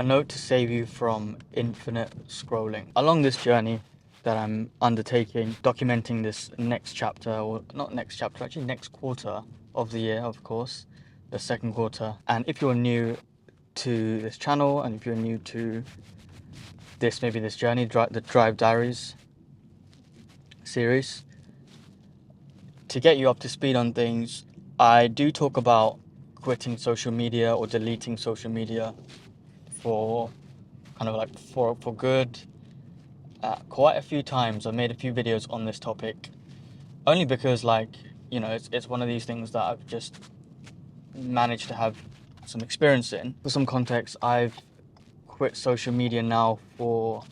A note to save you from infinite scrolling. Along this journey that I'm undertaking, documenting this next chapter, or not next chapter, actually next quarter of the year, of course, the second quarter. And if you're new to this channel, and if you're new to this journey, the Drive Diaries series, to get you up to speed on things, I do talk about quitting social media or deleting social media for for good. Quite a few times I made a few videos on this topic, only because it's one of these things that I've just managed to have some experience in. For some context, I've quit social media now for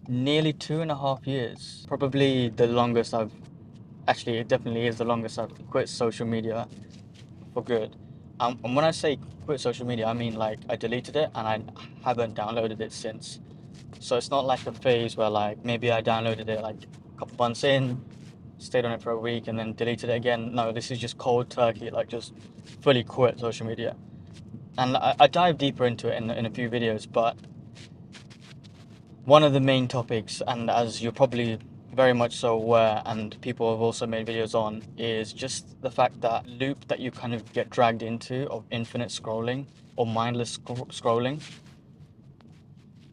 nearly 2.5 years. Probably the longest it definitely is the longest I've quit social media for good. And when I say quit social media, I mean like I deleted it and I haven't downloaded it since. So it's not like a phase where like maybe I downloaded it like a couple months in, stayed on it for a week and then deleted it again. No, this is just cold turkey, like just fully quit social media. And I dive deeper into it in a few videos, but one of the main topics, and as you're probably very much so aware, and people have also made videos on, is just the fact that loop that you kind of get dragged into of infinite scrolling or mindless scrolling,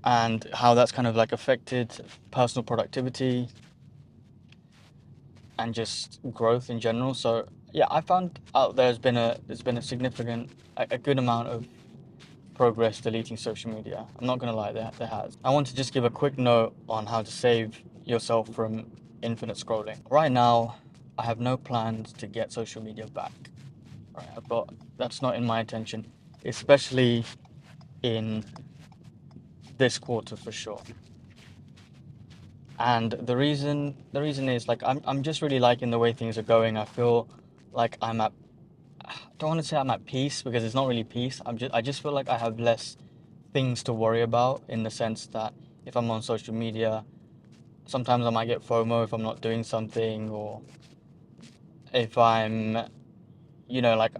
and how that's kind of like affected personal productivity and just growth in general. So yeah, I found out there's been a significant, a good amount of progress deleting social media. I'm not gonna lie, there has. I want to just give a quick note on how to save yourself from infinite scrolling. Right now, I have no plans to get social media back. Right, that's not in my intention, especially in this quarter for sure. And the reason is like I'm just really liking the way things are going. I feel like I don't want to say I'm at peace because it's not really peace. I just feel like I have less things to worry about, in the sense that if I'm on social media, sometimes I might get FOMO if I'm not doing something, or if I'm, like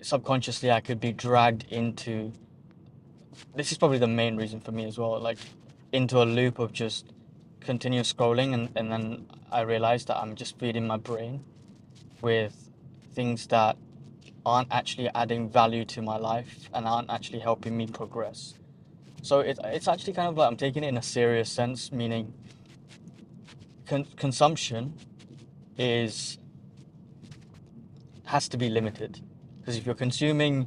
subconsciously I could be dragged into. This is probably the main reason for me as well, like into a loop of just continuous scrolling, and then I realize that I'm just feeding my brain with things that aren't actually adding value to my life and aren't actually helping me progress. So it's actually kind of like I'm taking it in a serious sense, meaning consumption is has to be limited, because if you're consuming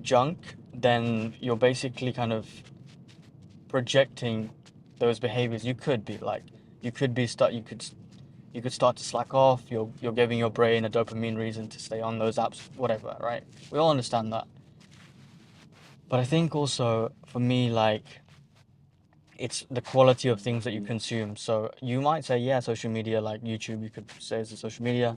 junk, then you're basically kind of projecting those behaviors. You could start to slack off. You're giving your brain a dopamine reason to stay on those apps, whatever, right? We all understand that. But I think also for me, like, it's the quality of things that you consume. So you might say, yeah, social media, like YouTube, you could say is a social media.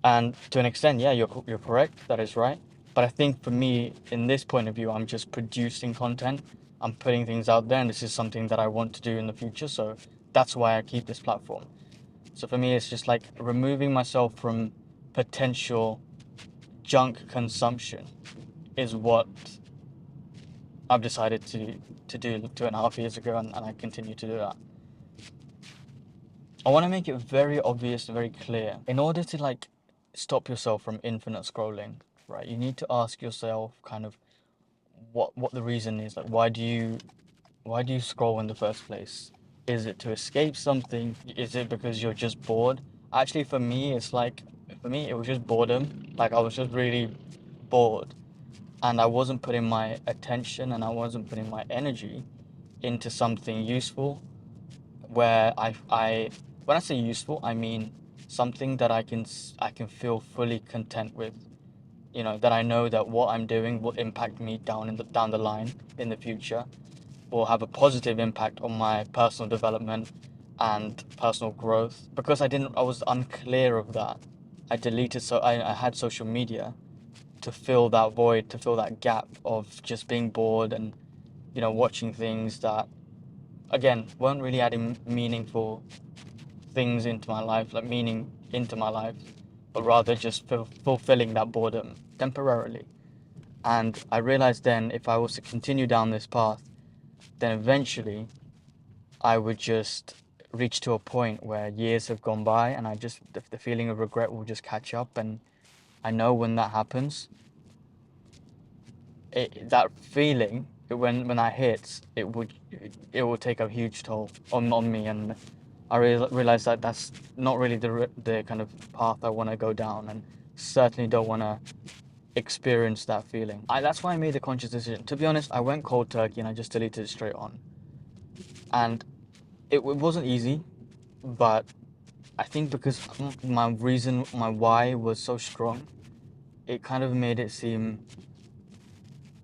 And to an extent, yeah, you're correct. That is right. But I think for me, in this point of view, I'm just producing content. I'm putting things out there, and this is something that I want to do in the future. So that's why I keep this platform. So for me, it's just like removing myself from potential junk consumption is what I've decided to do 2.5 years ago, and I continue to do that. I want to make it very obvious and very clear. In order to like stop yourself from infinite scrolling, right, you need to ask yourself kind of what the reason is. Like, why do you scroll in the first place? Is it to escape something? Is it because you're just bored? Actually, for me, it was just boredom. Like, I was just really bored, and I wasn't putting my attention and I wasn't putting my energy into something useful, where when I say useful, I mean something that I can feel fully content with. That I know that what I'm doing will impact me down the line in the future, will have a positive impact on my personal development and personal growth. Because I was unclear of that. I had social media to fill that void, to fill that gap of just being bored and watching things that, again, weren't really adding meaningful things into my life, like meaning into my life, but rather just fulfilling that boredom temporarily. And I realized then if I was to continue down this path, then eventually I would just reach to a point where years have gone by and the feeling of regret will just catch up. And I know when that happens, that feeling, when that hits, it will take a huge toll on me. And I realized that that's not really the kind of path I want to go down, and certainly don't want to experience that feeling. That's why I made the conscious decision. To be honest, I went cold turkey and I just deleted it straight on. And it wasn't easy, but I think because my why was so strong, it kind of made it seem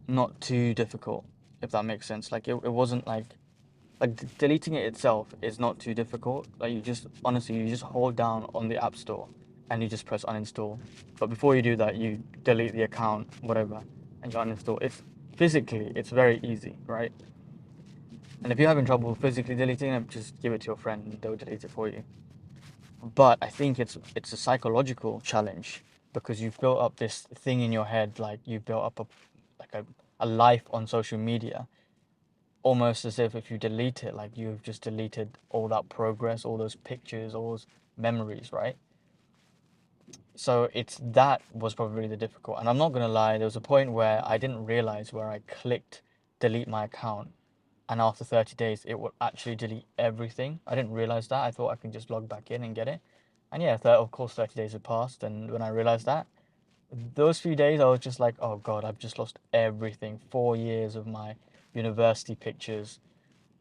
not too difficult, if that makes sense. Like it wasn't like deleting it itself is not too difficult. Like you just hold down on the app store and you just press uninstall. But before you do that, you delete the account, whatever, and you uninstall. It's very easy, right? And if you're having trouble physically deleting it, just give it to your friend and they'll delete it for you. But I think it's a psychological challenge because you've built up this thing in your head, like you've built up a life on social media, almost as if you delete it, like you've just deleted all that progress, all those pictures, all those memories, right? So that was probably the difficult. And I'm not gonna lie, there was a point where I didn't realize where I clicked delete my account, and after 30 days it would actually delete everything. I didn't realize that. I thought I can just log back in and get it. And yeah, of course 30 days had passed, and when I realized that, those few days I was just like, oh god, I've just lost everything. 4 years of my university pictures,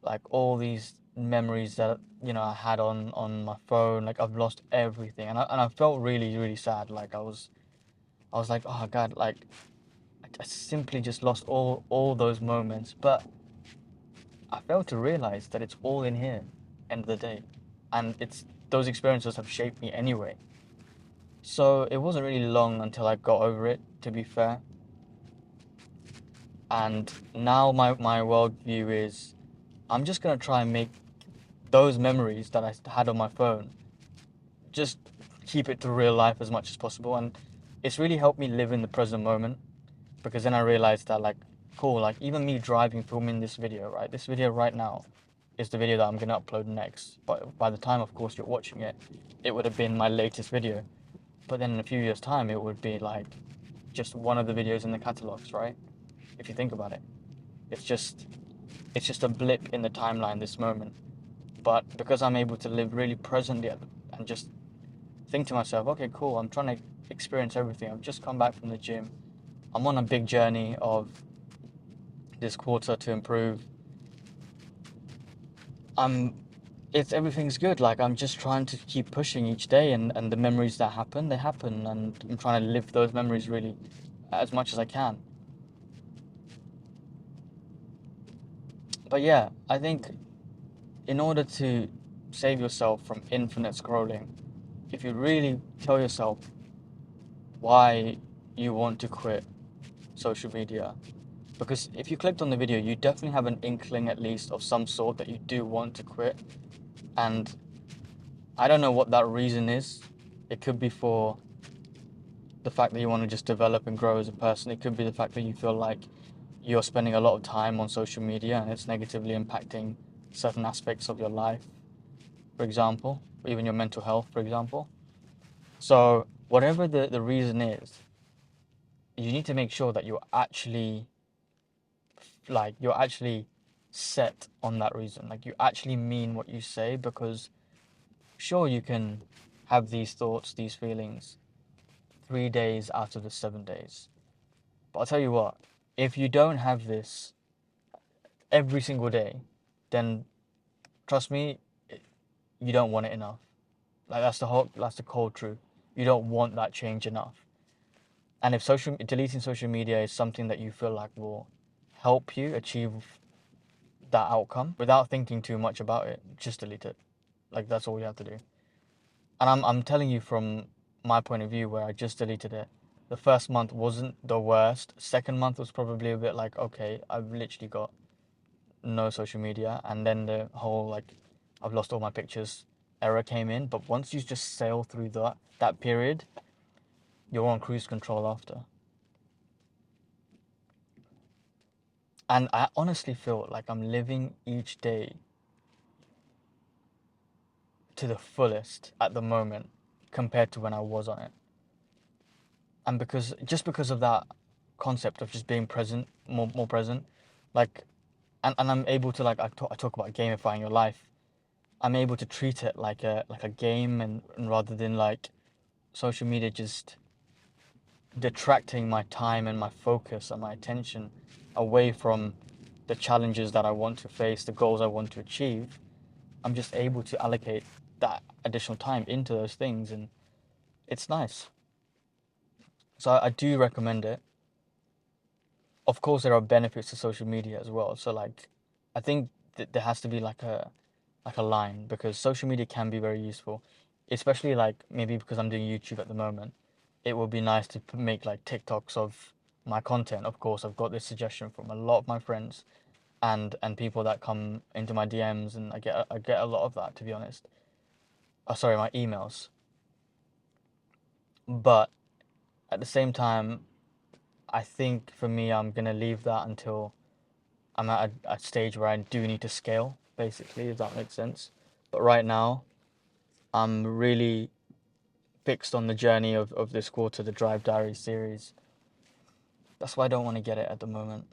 like all these memories that I had on my phone. Like I've lost everything, and I felt really really sad. Like I was like, oh god, like I simply just lost all those moments. But I failed to realize that it's all in here, end of the day, and it's those experiences have shaped me anyway. So it wasn't really long until I got over it, to be fair. And now my worldview is I'm just gonna try and make those memories that I had on my phone, just keep it to real life as much as possible. And it's really helped me live in the present moment, because then I realized that, like, cool, like even me driving, filming this video, right? This video right now is the video that I'm gonna upload next. But by the time, of course, you're watching it, it would have been my latest video. But then in a few years' time, it would be like just one of the videos in the catalogs, right? If you think about it, it's just it's just a blip in the timeline, this moment. But because I'm able to live really presently and just think to myself, okay, cool, I'm trying to experience everything. I've just come back from the gym. I'm on a big journey of this quarter to improve. I'm it's everything's good. Like I'm just trying to keep pushing each day, and the memories that happen, they happen, and I'm trying to live those memories really as much as I can. But yeah, I think in order to save yourself from infinite scrolling, if you really tell yourself why you want to quit social media, because if you clicked on the video, you definitely have an inkling at least of some sort that you do want to quit. And I don't know what that reason is. It could be for the fact that you want to just develop and grow as a person. It could be the fact that you feel like you're spending a lot of time on social media and it's negatively impacting certain aspects of your life, for example, or even your mental health, for example. So whatever the reason is, you need to make sure that you're actually set on that reason. Like you actually mean what you say, because sure, you can have these thoughts, these feelings 3 days out of the 7 days. But I'll tell you what, if you don't have this every single day, then trust me, you don't want it enough. Like that's the cold truth. You don't want that change enough. And if deleting social media is something that you feel like will help you achieve that outcome without thinking too much about it, just delete it. Like that's all you have to do. And I'm telling you from my point of view, where I just deleted it. The first month wasn't the worst. Second month was probably a bit like, okay, I've literally got no social media, and then the whole like I've lost all my pictures error came in. But once you just sail through that period, you're on cruise control after. And I honestly feel like I'm living each day to the fullest at the moment compared to when I was on it. And because of that concept of just being present, more present, like, and I'm able to, like, I talk about gamifying your life. I'm able to treat it like a game, and rather than like social media just detracting my time and my focus and my attention away from the challenges that I want to face, the goals I want to achieve. I'm just able to allocate that additional time into those things, and it's nice. So I do recommend it. Of course, there are benefits to social media as well. So like, I think that there has to be like a line, because social media can be very useful, especially like maybe because I'm doing YouTube at the moment. It would be nice to make like TikToks of my content. Of course, I've got this suggestion from a lot of my friends and people that come into my DMs, and I get a lot of that, to be honest. Oh, sorry, my emails. But at the same time, I think for me, I'm gonna leave that until I'm at a stage where I do need to scale, basically, if that makes sense. But right now, I'm really fixed on the journey of this quarter, the diaries series. That's why I don't want to get it at the moment.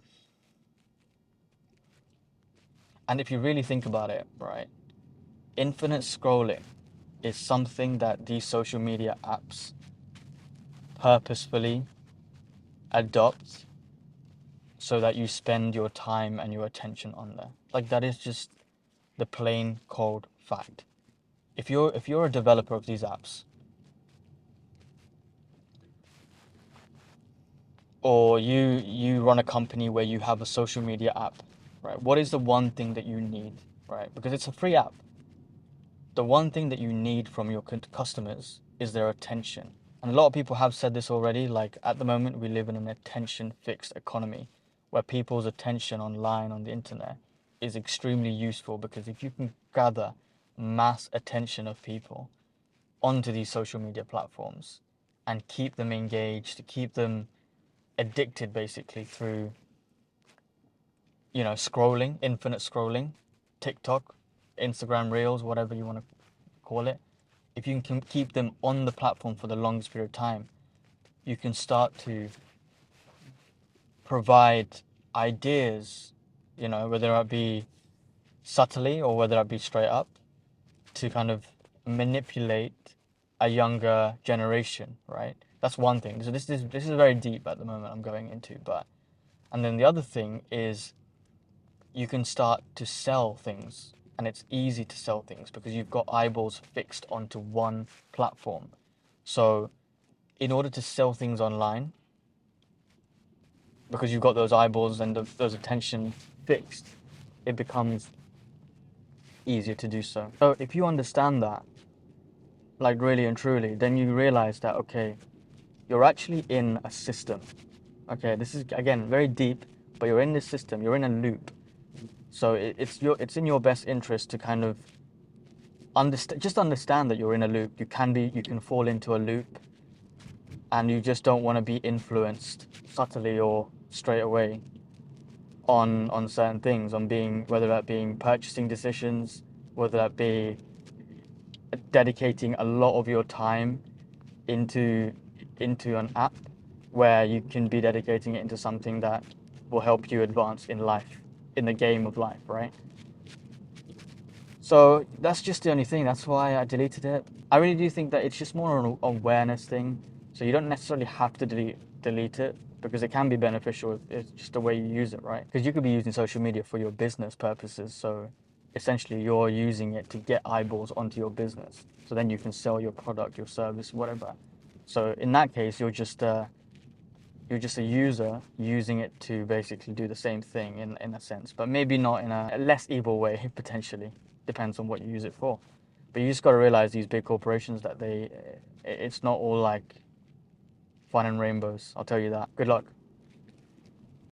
And if you really think about it, right, infinite scrolling is something that these social media apps purposefully adopt so that you spend your time and your attention on there. Like, that is just the plain cold fact. If you're a developer of these apps, or you run a company where you have a social media app, right? What is the one thing that you need, right? Because it's a free app. The one thing that you need from your customers is their attention. And a lot of people have said this already, like, at the moment we live in an attention fixed economy where people's attention online on the internet is extremely useful, because if you can gather mass attention of people onto these social media platforms and keep them engaged, to keep them addicted basically through, scrolling, infinite scrolling, TikTok, Instagram Reels, whatever you want to call it. If you can keep them on the platform for the longest period of time, you can start to provide ideas, whether it be subtly or whether it be straight up, to kind of manipulate a younger generation, right? That's one thing. So this is very deep at the moment I'm going into, but and then the other thing is you can start to sell things, and it's easy to sell things because you've got eyeballs fixed onto one platform. So in order to sell things online, because you've got those eyeballs and those attention fixed, it becomes easier to do so. So if you understand that, like, really and truly, then you realize that, okay, you're actually in a system. Okay, this is again very deep, but you're in this system, you're in a loop. So it's in your best interest to kind of understand that you're in a loop. You can fall into a loop, and you just don't want to be influenced subtly or straight away on certain things, on being, whether that being purchasing decisions, whether that be dedicating a lot of your time into an app, where you can be dedicating it into something that will help you advance in life, in the game of life, right? So that's just the only thing. That's why I deleted it. I really do think that it's just more an awareness thing. So you don't necessarily have to delete it, because it can be beneficial if it's just the way you use it, right? Because you could be using social media for your business purposes. So essentially, you're using it to get eyeballs onto your business. So then you can sell your product, your service, whatever. So in that case, you're just a user using it to basically do the same thing in a sense, but maybe not in a less evil way, potentially. Depends on what you use it for. But you just got to realize these big corporations, that it's not all like fun and rainbows. I'll tell you that. Good luck.